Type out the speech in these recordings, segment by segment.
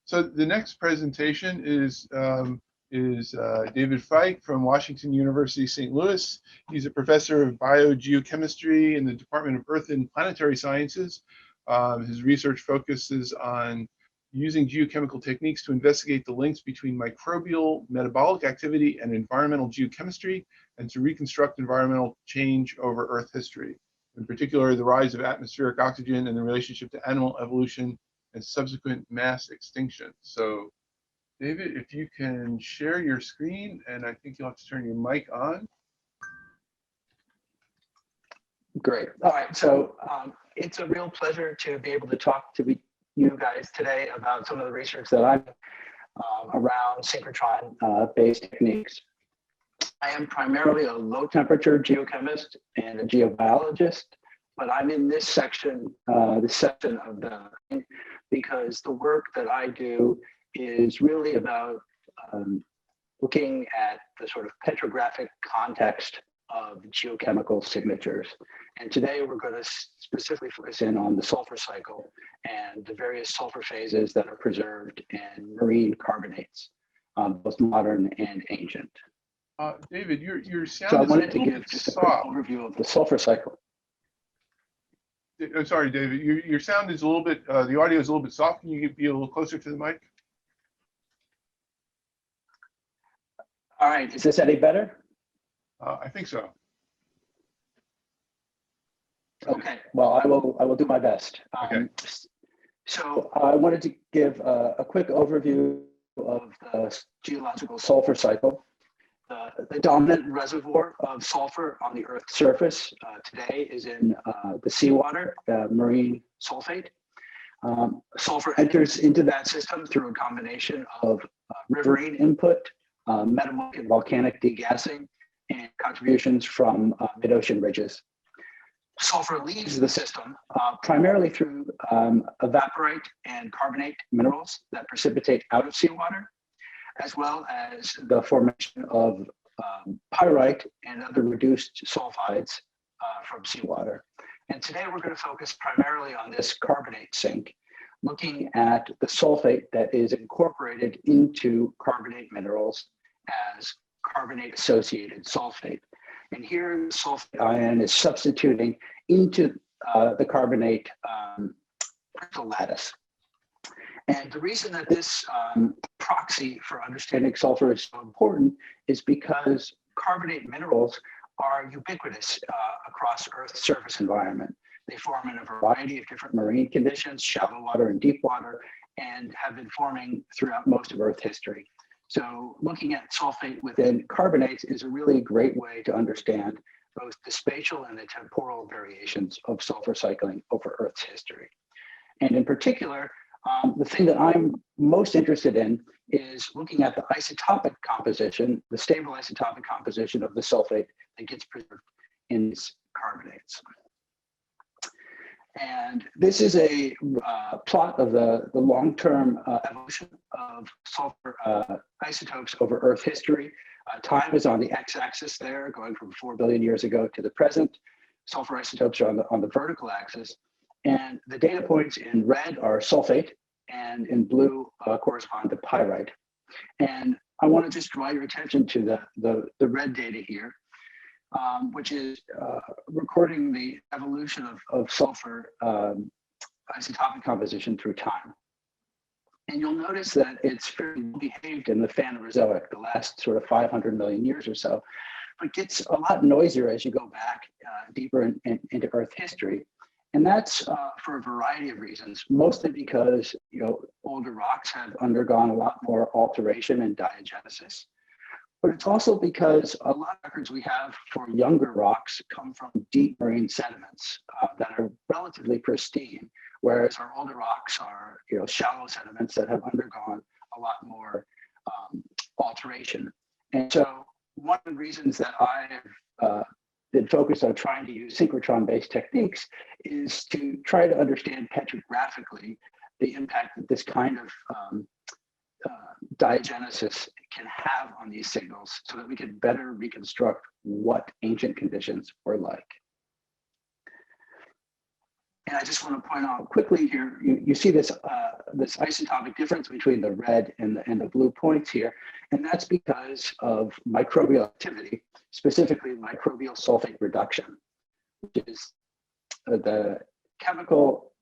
So the next presentation is David Fike from Washington University, St. Louis. He's a professor of biogeochemistry in the Department of Earth and Planetary Sciences. His research focuses on using geochemical techniques to investigate the links between microbial metabolic activity and environmental geochemistry, and to reconstruct environmental change over Earth history. In particular, the rise of atmospheric oxygen and the relationship to animal evolution and subsequent mass extinction. So, David, if you can share your screen, and I think you'll have to turn your mic on. Great. All right. So it's a real pleasure to be able to talk to you guys today about some of the research that I'm around synchrotron-based techniques. I am primarily a low-temperature geochemist and a geobiologist, but I'm in this section of the because the work that I do is really about looking at the sort of petrographic context of geochemical signatures. And today we're going to specifically focus in on the sulfur cycle and the various sulfur phases that are preserved in marine carbonates, both modern and ancient. David, your sound so I is wanted to give just a quick overview of the sulfur cycle. I'm sorry, David, your sound is a little bit, the audio is a little bit soft. Can you be a little closer to the mic? All right, is this any better? I think so. Okay, well, I will do my best. Okay. So I wanted to give a quick overview of the geological sulfur cycle. The dominant reservoir of sulfur on the Earth's surface today is in the seawater, marine sulfate. Sulfur enters into that system through a combination of riverine input, metamorphic and volcanic degassing, and contributions from mid-ocean ridges. Sulfur leaves the system primarily through evaporite and carbonate minerals that precipitate out of seawater, as well as the formation of pyrite and other reduced sulfides from seawater. And today we're going to focus primarily on this carbonate sink, looking at the sulfate that is incorporated into carbonate minerals as carbonate-associated sulfate. And here the sulfate ion is substituting into the carbonate crystal lattice. And the reason that this proxy for understanding sulfur is so important is because carbonate minerals are ubiquitous across Earth's surface environment. They form in a variety of different marine conditions, shallow water and deep water, and have been forming throughout most of Earth history. So looking at sulfate within carbonates is a really great way to understand both the spatial and the temporal variations of sulfur cycling over Earth's history. And in particular, the thing that I'm most interested in is looking at the isotopic composition, the stable isotopic composition of the sulfate that gets preserved in these carbonates. And this is a plot of the long-term evolution of sulfur isotopes over Earth history. Time is on the x-axis there, going from 4 billion years ago to the present. Sulfur isotopes are on the vertical axis. And the data points in red are sulfate, and in blue correspond to pyrite. And I want to just draw your attention to the red data here, which is recording the evolution of sulfur isotopic composition through time. And you'll notice that it's fairly behaved in the Phanerozoic, the last sort of 500 million years or so, but gets a lot noisier as you go back deeper into Earth history. And that's for a variety of reasons, mostly because older rocks have undergone a lot more alteration and diagenesis. But it's also because a lot of records we have for younger rocks come from deep marine sediments that are relatively pristine, whereas our older rocks are shallow sediments that have undergone a lot more alteration. And so one of the reasons that I've been focused on trying to use synchrotron-based techniques is to try to understand petrographically the impact that this kind of diagenesis can have on these signals so that we can better reconstruct what ancient conditions were like. And I just want to point out quickly here, you see this, this isotopic difference between the red and the blue points here. And that's because of microbial activity, specifically microbial sulfate reduction, which is the chemical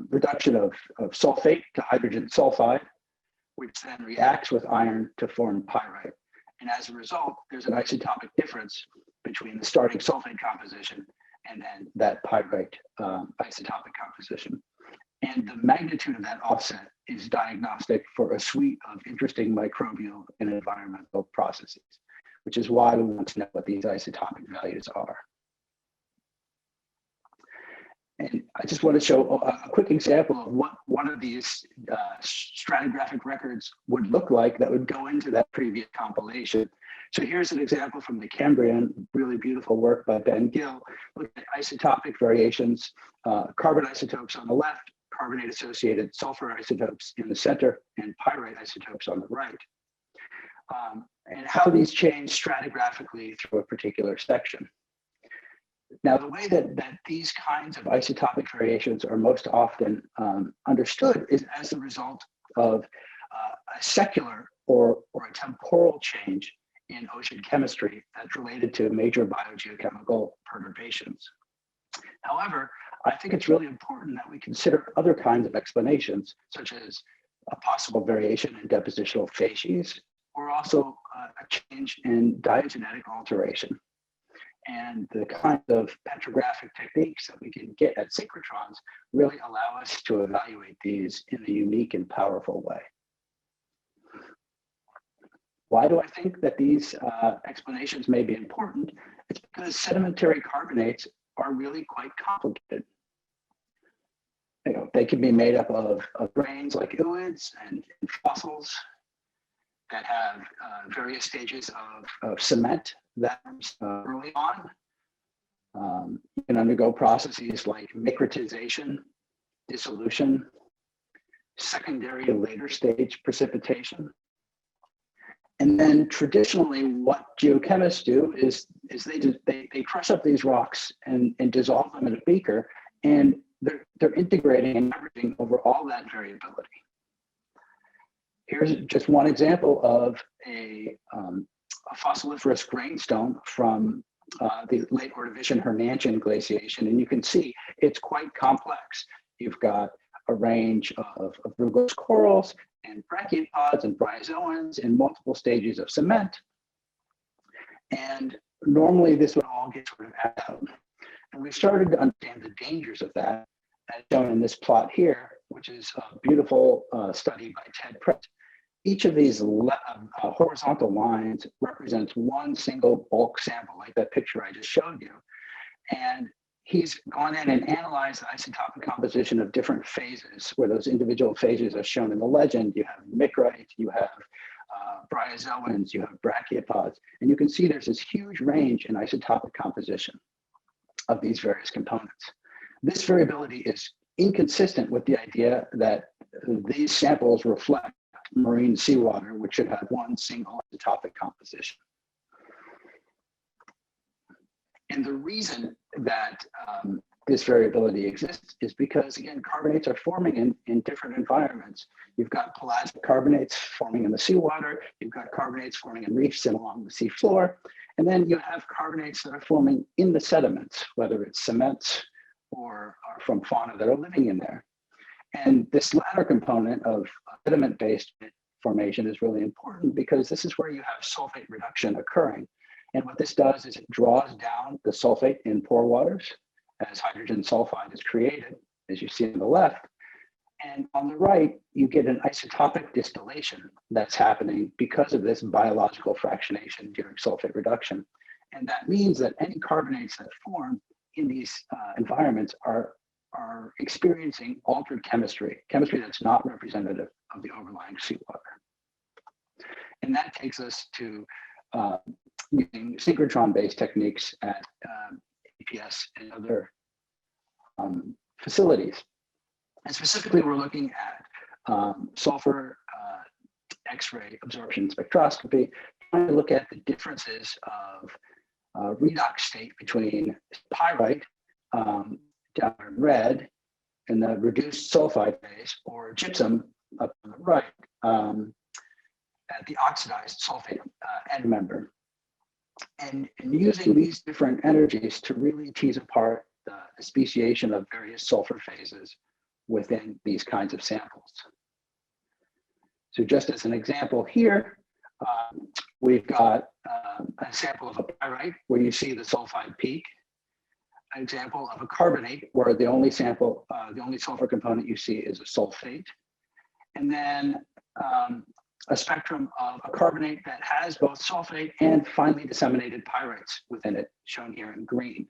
reduction of sulfate to hydrogen sulfide, which then reacts with iron to form pyrite. And as a result, there's an isotopic difference between the starting sulfate composition and then that pyrite isotopic composition. And the magnitude of that offset is diagnostic for a suite of interesting microbial and environmental processes, which is why we want to know what these isotopic values are. And I just want to show a quick example of what one of these stratigraphic records would look like that would go into that previous compilation. So here's an example from the Cambrian, really beautiful work by Ben Gill, looking at isotopic variations, carbon isotopes on the left, carbonate-associated sulfur isotopes in the center, and pyrite isotopes on the right, and how these change stratigraphically through a particular section. Now, the way that these kinds of isotopic variations are most often understood is as a result of a secular or a temporal change in ocean chemistry that's related to major biogeochemical perturbations. However, I think it's really important that we consider other kinds of explanations, such as a possible variation in depositional facies, or also a change in diagenetic alteration. And the kinds of petrographic techniques that we can get at synchrotrons really allow us to evaluate these in a unique and powerful way. Why do I think that these explanations may be important? It's because sedimentary carbonates are really quite complicated. You know, they can be made up of grains like ooids and fossils that have various stages of cement that early on. You can undergo processes like micritization, dissolution, secondary and later stage precipitation. And then traditionally what geochemists do is they crush up these rocks and dissolve them in a beaker, and they're integrating and averaging over all that variability. Here's just one example of a fossiliferous grainstone from the late Ordovician Hernantian glaciation, and you can see it's quite complex. You've got a range of rugose corals and brachiopods and bryozoans in multiple stages of cement. And normally this would all get sort of added out. And we started to understand the dangers of that, as shown in this plot here, which is a beautiful study by Ted Pritt. Each of these horizontal lines represents one single bulk sample, like that picture I just showed you. And he's gone in and analyzed the isotopic composition of different phases, where those individual phases are shown in the legend. You have micrite, you have bryozoans, you have brachiopods, and you can see there's this huge range in isotopic composition of these various components. This variability is inconsistent with the idea that these samples reflect marine seawater, which should have one single isotopic composition. And the reason that this variability exists is because, again, carbonates are forming in different environments. You've got pelagic carbonates forming in the seawater, you've got carbonates forming in reefs and along the seafloor, and then you have carbonates that are forming in the sediments, whether it's cements or from fauna that are living in there. And this latter component of sediment-based formation is really important because this is where you have sulfate reduction occurring. And what this does is it draws down the sulfate in pore waters as hydrogen sulfide is created, as you see on the left. And on the right, you get an isotopic distillation that's happening because of this biological fractionation during sulfate reduction. And that means that any carbonates that form in these environments are experiencing altered chemistry that's not representative of the overlying seawater. And that takes us to using synchrotron-based techniques at APS and other facilities. And specifically, we're looking at sulfur X-ray absorption spectroscopy, trying to look at the differences of redox state between pyrite down in red in the reduced sulfide phase, or gypsum up on the right at the oxidized sulfate end member. And using these different energies to really tease apart the speciation of various sulfur phases within these kinds of samples. So just as an example here, we've got a sample of a pyrite where you see the sulfide peak, an example of a carbonate where the only sample, the only sulfur component you see is a sulfate, and then a spectrum of a carbonate that has both sulfate and finely disseminated pyrites within it, shown here in green.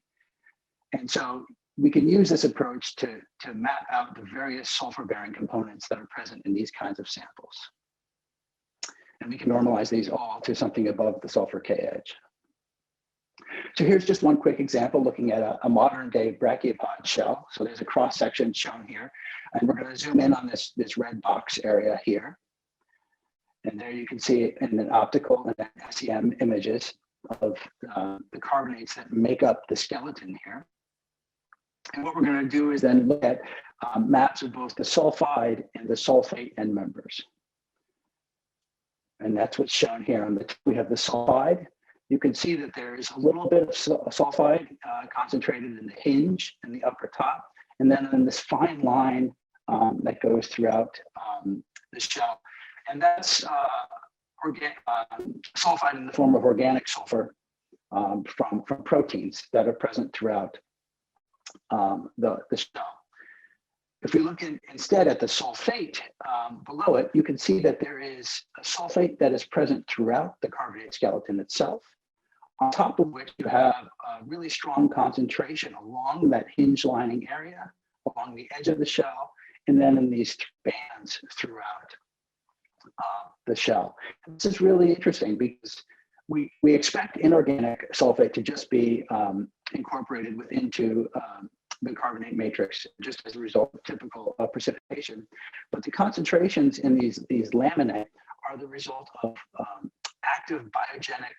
And so we can use this approach to map out the various sulfur-bearing components that are present in these kinds of samples. And we can normalize these all to something above the sulfur K edge. So here's just one quick example looking at a modern day brachiopod shell. So there's a cross section shown here, and we're going to zoom in on this red box area here. And there you can see in an optical and SEM images of the carbonates that make up the skeleton here. And what we're going to do is then look at maps of both the sulfide and the sulfate end members. And that's what's shown here. On the we have the sulfide. You can see that there is a little bit of sulfide concentrated in the hinge in the upper top, and then in this fine line that goes throughout the shell. And that's sulfide in the form of organic sulfur from proteins that are present throughout the shell. If we look instead at the sulfate below it, you can see that there is a sulfate that is present throughout the carbonate skeleton itself, on top of which you have a really strong concentration along that hinge lining area, along the edge of the shell, and then in these bands throughout the shell. This is really interesting because we expect inorganic sulfate to just be incorporated into the carbonate matrix just as a result of typical precipitation. But the concentrations in these laminae are the result of active biogenic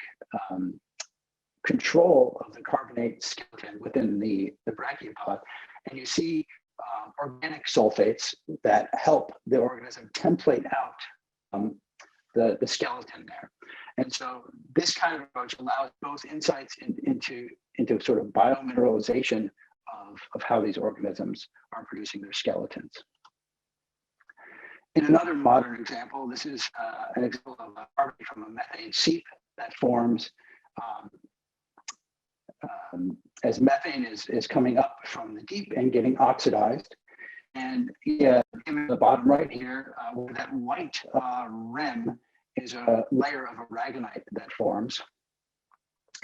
control of the carbonate skeleton within the brachiopod. And you see organic sulfates that help the organism template out the skeleton there. And so this kind of approach allows both insights into sort of biomineralization of how these organisms are producing their skeletons. In another modern example, this is an example of a carbonate from a methane seep that forms as methane is coming up from the deep and getting oxidized. And in the bottom right here, where that white rim is a layer of aragonite that forms.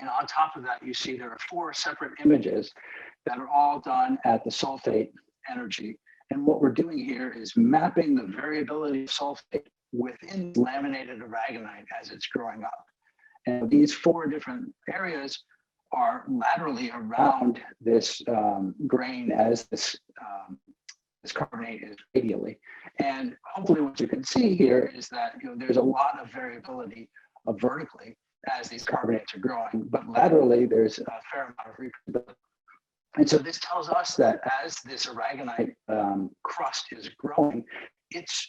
And on top of that, you see there are 4 separate images that are all done at the sulfate energy. And what we're doing here is mapping the variability of sulfate within laminated aragonite as it's growing up. And these 4 different areas are laterally around this grain as this carbonate is radially. And hopefully what you can see here is that there's a lot of variability vertically as these carbonates are growing, but laterally there's a fair amount of reproducibility. And so this tells us that as this aragonite crust is growing, it's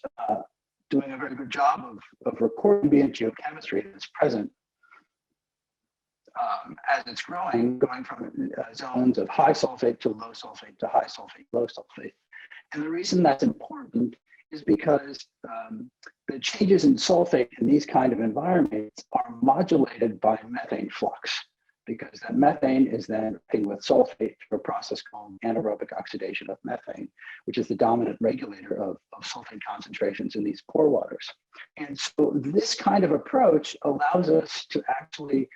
doing a very good job of recording the geochemistry that's present as it's growing, going from zones of high sulfate to low sulfate to high sulfate, low sulfate. And the reason that's important is because the changes in sulfate in these kind of environments are modulated by methane flux, because that methane is then reacting with sulfate through a process called anaerobic oxidation of methane, which is the dominant regulator of sulfate concentrations in these pore waters. And so this kind of approach allows us to actually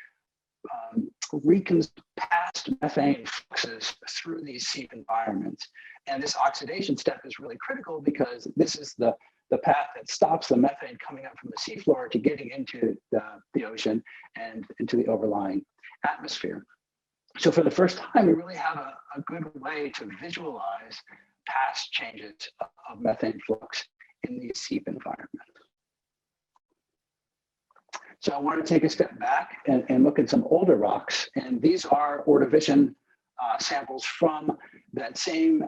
reconstruct past methane fluxes through these seep environments. And this oxidation step is really critical because this is the path that stops the methane coming up from the seafloor to getting into the ocean and into the overlying atmosphere. So for the first time, we really have a good way to visualize past changes of methane flux in these seep environments. So I want to take a step back and look at some older rocks. And these are Ordovician samples from that same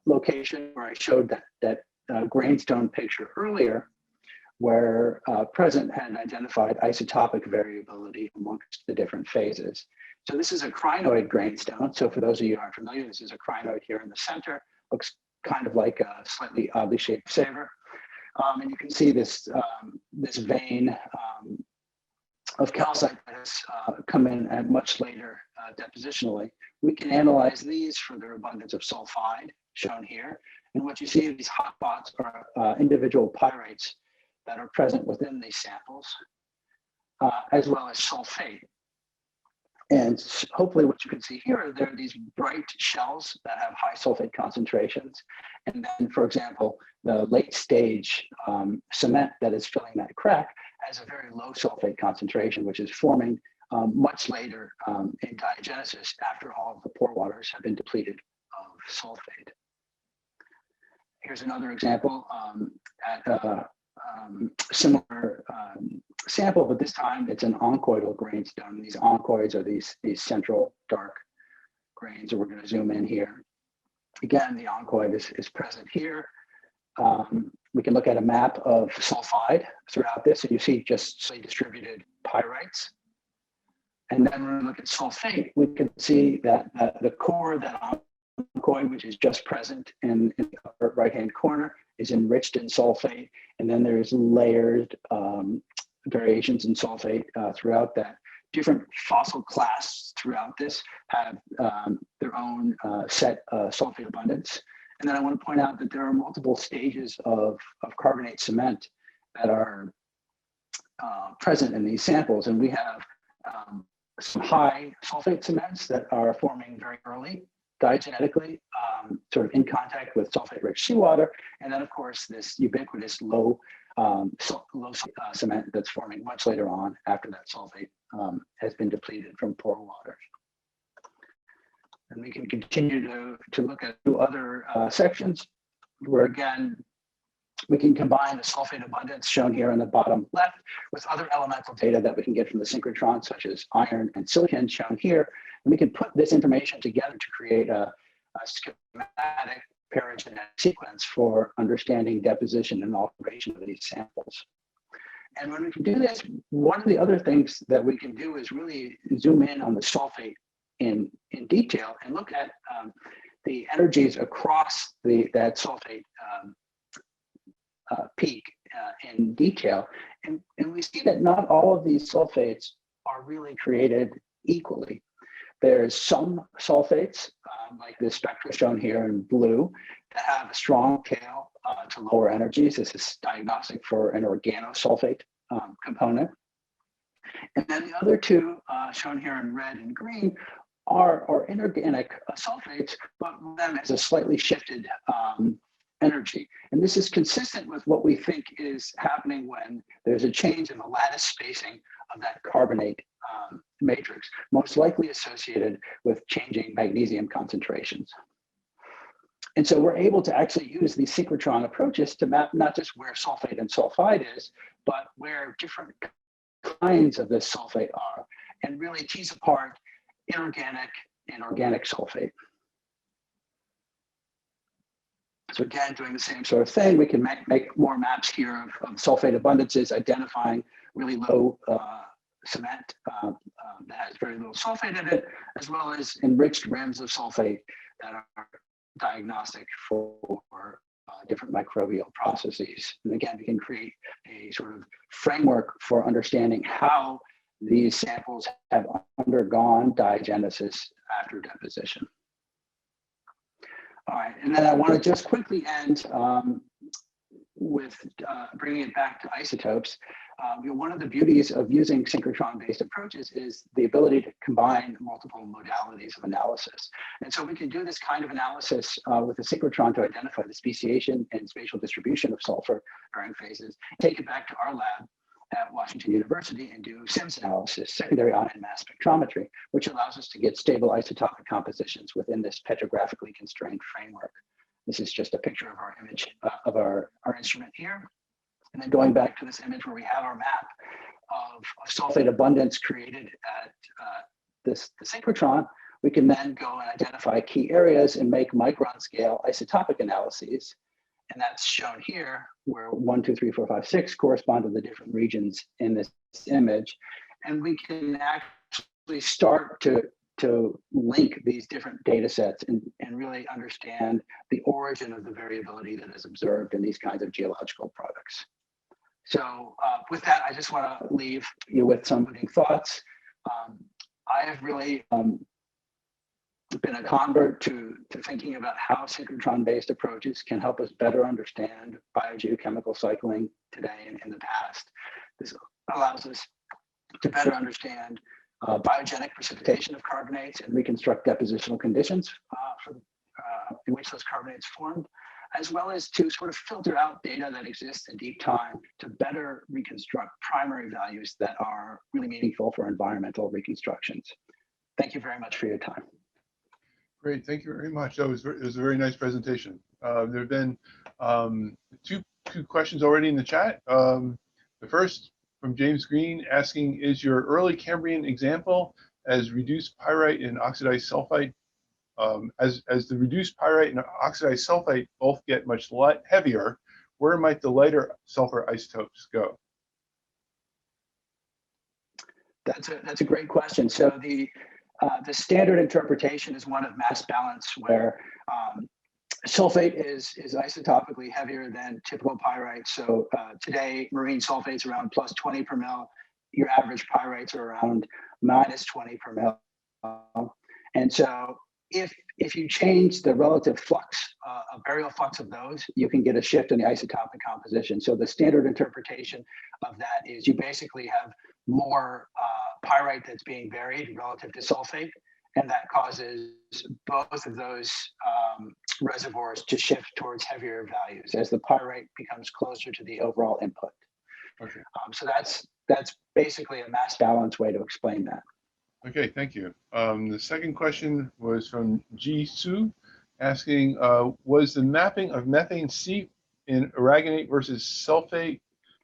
location where I showed that grainstone picture earlier, where present had identified isotopic variability amongst the different phases. So this is a crinoid grainstone. So for those of you who aren't familiar, this is a crinoid here in the center. Looks kind of like a slightly oddly shaped saber. And you can see this, this vein of calcite that has come in at much later depositionally. We can analyze these for their abundance of sulfide, shown here. And what you see are these hot spots are individual pyrites that are present within these samples, as well as sulfate. And hopefully what you can see here are there are these bright shells that have high sulfate concentrations. And then, for example, the late stage cement that is filling that crack has a very low sulfate concentration, which is forming much later in diagenesis after all of the pore waters have been depleted of sulfate. Here's another example at a similar sample, but this time it's an oncoidal grainstone. These oncoids are these central dark grains, and we're going to zoom in here. Again, the oncoid is present here. We can look at a map of sulfide throughout this, and you see just slightly distributed pyrites. And then when we look at sulfate, we can see that the core of that oncoid, which is just present in the upper right-hand corner, is enriched in sulfate. And then there's layered variations in sulfate throughout that. Different fossil clasts throughout this have their own set sulfate abundance. And then I want to point out that there are multiple stages of carbonate cement that are present in these samples. And we have some high sulfate cements that are forming very early diagenetically, sort of in contact with sulfate-rich seawater. And then, of course, this ubiquitous low cement that's forming much later on after that sulfate has been depleted from pore water. And we can continue to look at two other sections where, again, we can combine the sulfate abundance shown here on the bottom left with other elemental data that we can get from the synchrotron, such as iron and silicon shown here. And we can put this information together to create a schematic paragenetic sequence for understanding deposition and alteration of these samples. And when we can do this, one of the other things that we can do is really zoom in on the sulfate in detail and look at the energies across that sulfate peak in detail. And we see that not all of these sulfates are really created equally. There's some sulfates, like the spectra shown here in blue, that have a strong tail to lower energies. This is diagnostic for an organosulfate component. And then the other two shown here in red and green are inorganic sulfates, but them has a slightly shifted energy. And this is consistent with what we think is happening when there's a change in the lattice spacing of that carbonate matrix, most likely associated with changing magnesium concentrations. And so we're able to actually use these synchrotron approaches to map not just where sulfate and sulfide is, but where different kinds of this sulfate are, and really tease apart inorganic and organic sulfate. So again, doing the same sort of thing, we can make more maps here of sulfate abundances, identifying really low cement that has very little sulfate in it, as well as enriched rims of sulfate that are diagnostic for different microbial processes. And again, we can create a sort of framework for understanding how these samples have undergone diagenesis after deposition. All right, and then I want to just quickly end with bringing it back to isotopes. One of the beauties of using synchrotron-based approaches is the ability to combine multiple modalities of analysis. And so we can do this kind of analysis with a synchrotron to identify the speciation and spatial distribution of sulfur during phases, take it back to our lab at Washington University and do SIMS analysis, secondary ion mass spectrometry, which allows us to get stable isotopic compositions within this petrographically constrained framework. This is just a picture of our image of our instrument here. And then going back to this image where we have our map of sulfate abundance created at the synchrotron, we can then go and identify key areas and make micron scale isotopic analyses. And that's shown here, where 1, 2, 3, 4, 5, 6 correspond to the different regions in this image. And we can actually start to link these different data sets and really understand the origin of the variability that is observed in these kinds of geological products. So with that, I just want to leave you with some moving thoughts. I have really been a convert to thinking about how synchrotron-based approaches can help us better understand biogeochemical cycling today and in the past. This allows us to better understand biogenic precipitation of carbonates and reconstruct depositional conditions in which those carbonates formed, as well as to sort of filter out data that exists in deep time to better reconstruct primary values that are really meaningful for environmental reconstructions. Thank you very much for your time. Great, thank you very much. It was a very nice presentation. There have been two questions already in the chat. The first from James Green asking, is your early Cambrian example as reduced pyrite and oxidized sulfite, as the reduced pyrite and oxidized sulfite both get much heavier, where might the lighter sulfur isotopes go? That's a great question. So the standard interpretation is one of mass balance, where sulfate is isotopically heavier than typical pyrite. So today, marine sulfate's around plus 20 per mil. Your average pyrites are around minus 20 per mil. And so if you change the relative flux, burial flux of those, you can get a shift in the isotopic composition. So the standard interpretation of that is you basically have more pyrite that's being buried relative to sulfate, and that causes both of those reservoirs to shift towards heavier values as the pyrite becomes closer to the overall input. Okay. So that's basically a mass balance way to explain that. Okay, thank you. The second question was from Ji Su asking, was the mapping of methane seep in aragonite versus sulfate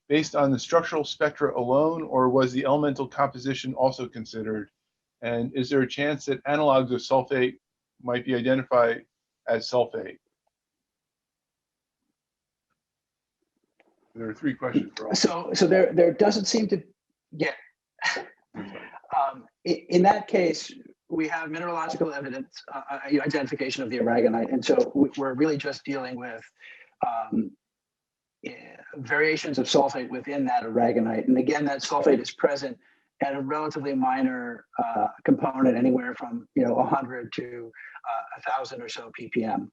based on the structural spectra alone, or was the elemental composition also considered? And is there a chance that analogs of sulfate might be identified as sulfate? There are three questions for all. So there doesn't seem to, yeah. In that case, we have mineralogical evidence, identification of the aragonite. And so we're really just dealing with variations of sulfate within that aragonite. And again, that sulfate is present at a relatively minor component, anywhere from 100 to 1,000 or so ppm.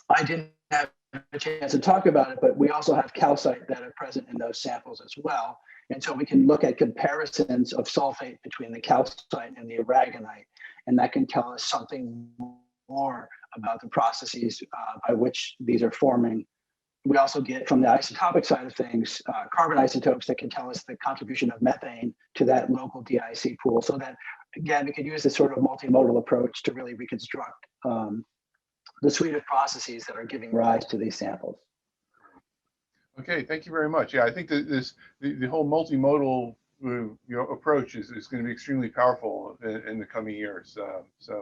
I didn't have a chance to talk about it, but we also have calcite that are present in those samples as well. And so we can look at comparisons of sulfate between the calcite and the aragonite, and that can tell us something more about the processes by which these are forming. We also get, from the isotopic side of things, carbon isotopes that can tell us the contribution of methane to that local DIC pool, so that, again, we could use this sort of multimodal approach to really reconstruct the suite of processes that are giving rise to these samples. Okay, thank you very much. Yeah, I think that the whole multimodal approach is going to be extremely powerful in the coming years. So